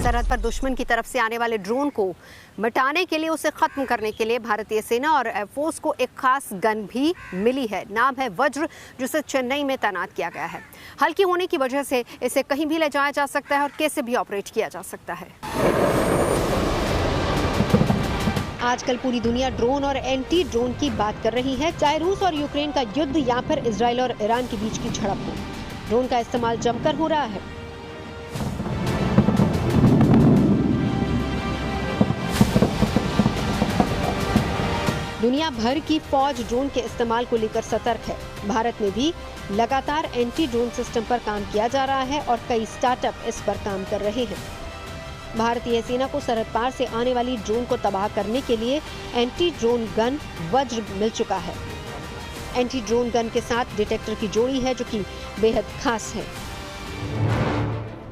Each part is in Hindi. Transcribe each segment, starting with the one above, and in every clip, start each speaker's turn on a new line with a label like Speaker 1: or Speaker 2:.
Speaker 1: सरहद पर दुश्मन की तरफ से आने वाले ड्रोन को मिटाने के लिए, उसे खत्म करने के लिए भारतीय सेना और एयरफोर्स को एक खास गन भी मिली है। नाम है वज्र, जिसे चेन्नई में तैनात किया गया है। हल्की होने की वजह से इसे कहीं भी ले जाया जा सकता है और कैसे भी ऑपरेट किया जा सकता है। आजकल पूरी दुनिया ड्रोन और एंटी ड्रोन की बात कर रही है, चाहे रूस और यूक्रेन का युद्ध या फिर इजराइल और ईरान के बीच की झड़प हो। ड्रोन का इस्तेमाल जमकर हो रहा है। दुनिया भर की फौज ड्रोन के इस्तेमाल को लेकर सतर्क है। भारत में भी लगातार एंटी ड्रोन सिस्टम पर काम किया जा रहा है और कई स्टार्टअप इस पर काम कर रहे हैं। भारतीय सेना को सरहद पार से आने वाली ड्रोन को तबाह करने के लिए एंटी ड्रोन गन वज्र मिल चुका है। एंटी ड्रोन गन के साथ डिटेक्टर की जोड़ी है, जो कि बेहद खास है।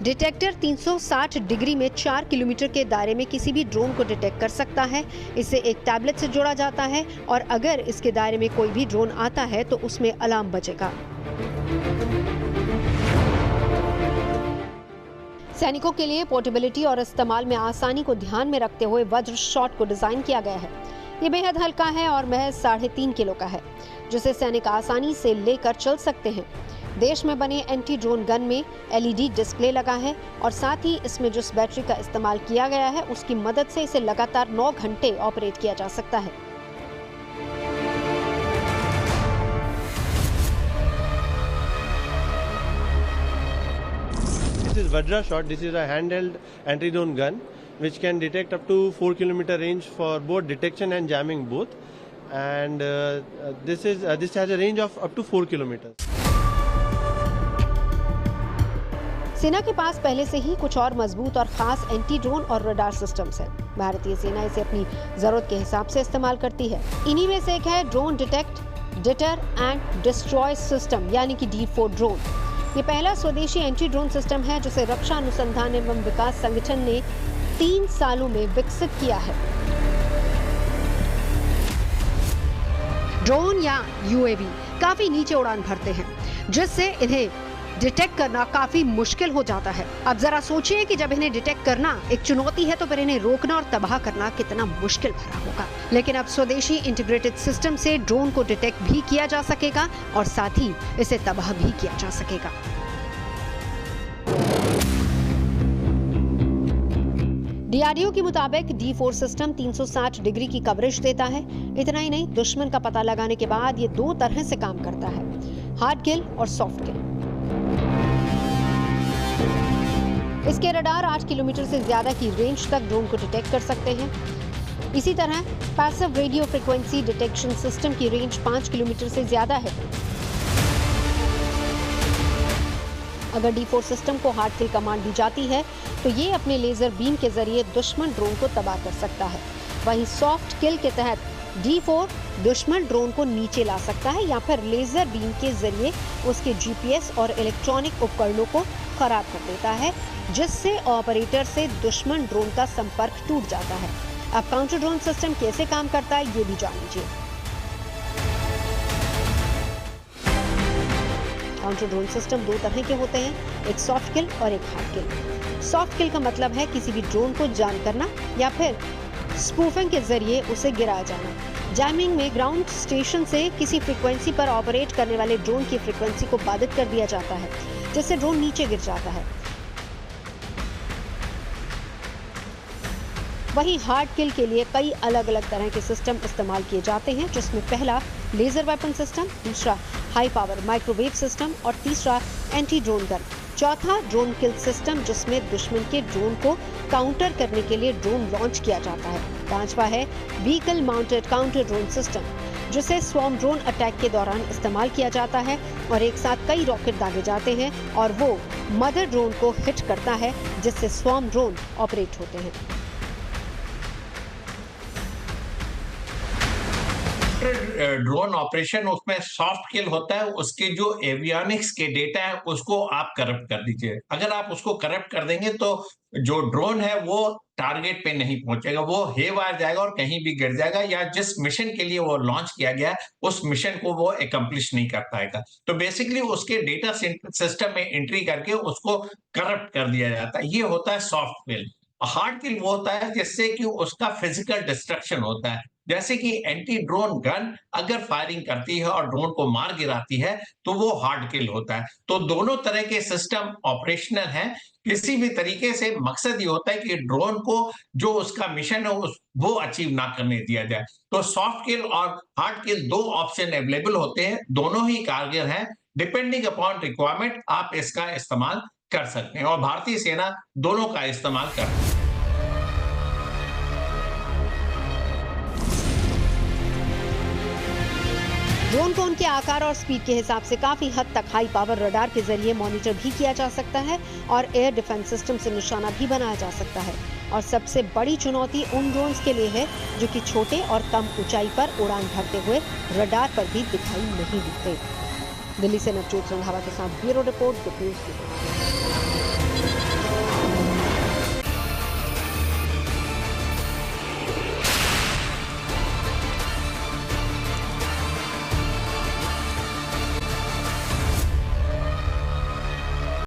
Speaker 1: डिटेक्टर 360 डिग्री में 4 किलोमीटर के दायरे में किसी भी ड्रोन को डिटेक्ट कर सकता है। इसे एक टैबलेट से जोड़ा जाता है और अगर इसके दायरे में कोई भी ड्रोन आता है तो उसमें अलार्म बजेगा। सैनिकों के लिए पोर्टेबिलिटी और इस्तेमाल में आसानी को ध्यान में रखते हुए वज्र शॉट को डिजाइन किया गया है। ये बेहद हल्का है और महज 3.5 किलो का है, जिसे सैनिक आसानी से लेकर चल सकते हैं। देश में बने एंटी ड्रोन गन में LED डिस्प्ले लगा है और साथ ही इसमें जिस बैटरी का इस्तेमाल किया गया है उसकी मदद से इसे लगातार 9 घंटे ऑपरेट किया जा सकता है।
Speaker 2: This is Vajra shot. This is a handheld anti-drone gun which can detect up to 4 kilometer range for both detection and jamming both. And this has a range of up to 4 kilometers.
Speaker 1: सेना के पास पहले से ही कुछ और मजबूत और खास एंटी ड्रोन और रडार सिस्टम्स हैं। भारतीय सेना इसे अपनी जरूरत के हिसाब से इस्तेमाल करती है। इन्हीं में से एक है drone detect, deter and destroy system, यानी कि D4 ड्रोन। ये पहला स्वदेशी एंटी ड्रोन सिस्टम है जिसे रक्षा अनुसंधान एवं विकास संगठन ने 3 सालों में विकसित किया है। ड्रोन या UAV काफी नीचे उड़ान भरते हैं, जिससे इन्हें डिटेक्ट करना काफी मुश्किल हो जाता है। अब जरा सोचिए कि जब इन्हें डिटेक्ट करना एक चुनौती है तो फिर इन्हें रोकना और तबाह करना कितना मुश्किल भरा होगा। लेकिन अब स्वदेशी इंटीग्रेटेड सिस्टम से ड्रोन को डिटेक्ट भी किया जा सकेगा और साथ ही इसे तबाह भी किया जा सकेगा। DRDO के मुताबिक D4 सिस्टम 360 डिग्री की कवरेज देता है। इतना ही नहीं, दुश्मन का पता लगाने के बाद ये 2 तरह से काम करता है, हार्ड किल और सॉफ्ट किल। इसके रडार 8 किलोमीटर से ज्यादा की रेंज तक ड्रोन को डिटेक्ट कर सकते हैं। इसी तरह passive radio frequency detection system की रेंज 5 किलोमीटर से ज्यादा है। अगर D4 सिस्टम को हार्ड किल कमांड दी जाती है तो ये अपने लेजर बीम के जरिए दुश्मन ड्रोन को तबाह कर सकता है। वहीं सॉफ्ट किल के तहत D4 दुश्मन ड्रोन को नीचे ला सकता है या फिर लेजर बीम के जरिए उसके GPS और इलेक्ट्रॉनिक उपकरणों को खराब कर देता है, जिससे ऑपरेटर से दुश्मन ड्रोन का संपर्क टूट जाता है। अब काउंटर ड्रोन सिस्टम कैसे काम करता है ये भी जान लीजिए। काउंटर ड्रोन सिस्टम 2 तरह के होते हैं, एक सॉफ्ट किल और एक हार्ड किल। सॉफ्ट किल का मतलब है किसी भी ड्रोन को जाम करना या फिर स्पूफिंग के जरिए उसे गिराया जाना। जैमिंग में ग्राउंड स्टेशन से किसी फ्रीक्वेंसी पर ऑपरेट करने वाले ड्रोन की फ्रीक्वेंसी को बाधित कर दिया जाता है, जिससे ड्रोन नीचे गिर जाता है। वहीं हार्ड किल के लिए कई अलग अलग तरह के सिस्टम इस्तेमाल किए जाते हैं, जिसमें पहला लेजर वेपन सिस्टम, दूसरा हाई पावर माइक्रोवेव सिस्टम और तीसरा एंटी ड्रोन गन। चौथा ड्रोन किल सिस्टम, जिसमें दुश्मन के ड्रोन को काउंटर करने के लिए ड्रोन लॉन्च किया जाता है। पांचवा है vehicle mounted counter drone system, जिसे स्वॉर्म ड्रोन अटैक के दौरान इस्तेमाल किया जाता है और एक साथ कई रॉकेट दागे जाते हैं और वो मदर ड्रोन को हिट करता है, जिससे स्वॉर्म ड्रोन ऑपरेट होते हैं।
Speaker 3: ड्रोन ऑपरेशन उसमें सॉफ्ट किल होता है, उसके जो एवियोनिक्स के डेटा है उसको आप करप्ट कर दीजिए। अगर आप उसको करप्ट कर देंगे तो जो ड्रोन है वो टारगेट पे नहीं पहुंचेगा, वो हेवायर जाएगा और कहीं भी गिर जाएगा, या जिस मिशन के लिए वो लॉन्च किया गया है उस मिशन को वो एकम्प्लिश नहीं कर पाएगा। तो बेसिकली उसके डेटा सिस्टम में एंट्री करके उसको करप्ट कर दिया जाता है। ये होता है सॉफ्ट किल। हार्ड किल वो होता है जिससे कि उसका फिजिकल डिस्ट्रक्शन होता है। जैसे कि एंटी ड्रोन गन अगर फायरिंग करती है और ड्रोन को मार गिराती है, तो वो हार्ड किल होता है। तो दोनों तरह के सिस्टम ऑपरेशनल हैं। किसी भी तरीके से मकसद ये होता है कि ड्रोन को जो उसका मिशन है वो अचीव ना करने दिया जाए। तो सॉफ्ट किल और हार्ड किल 2 ऑप्शन अवेलेबल होते हैं, दोनों ही कारगर हैं। डिपेंडिंग अपॉन रिक्वायरमेंट आप इसका इस्तेमाल कर सकते हैं और भारतीय सेना दोनों का इस्तेमाल कर रही है।
Speaker 1: ड्रोन को उनके आकार और स्पीड के हिसाब से काफी हद तक हाई पावर रडार के जरिए मॉनिटर भी किया जा सकता है और एयर डिफेंस सिस्टम से निशाना भी बनाया जा सकता है। और सबसे बड़ी चुनौती उन ड्रोन्स के लिए है जो कि छोटे और कम ऊंचाई पर उड़ान भरते हुए रडार पर भी दिखाई नहीं देते। दिल्ली से नवजोत रंधावा के साथ ब्यूरो रिपोर्ट, गुड न्यूज़।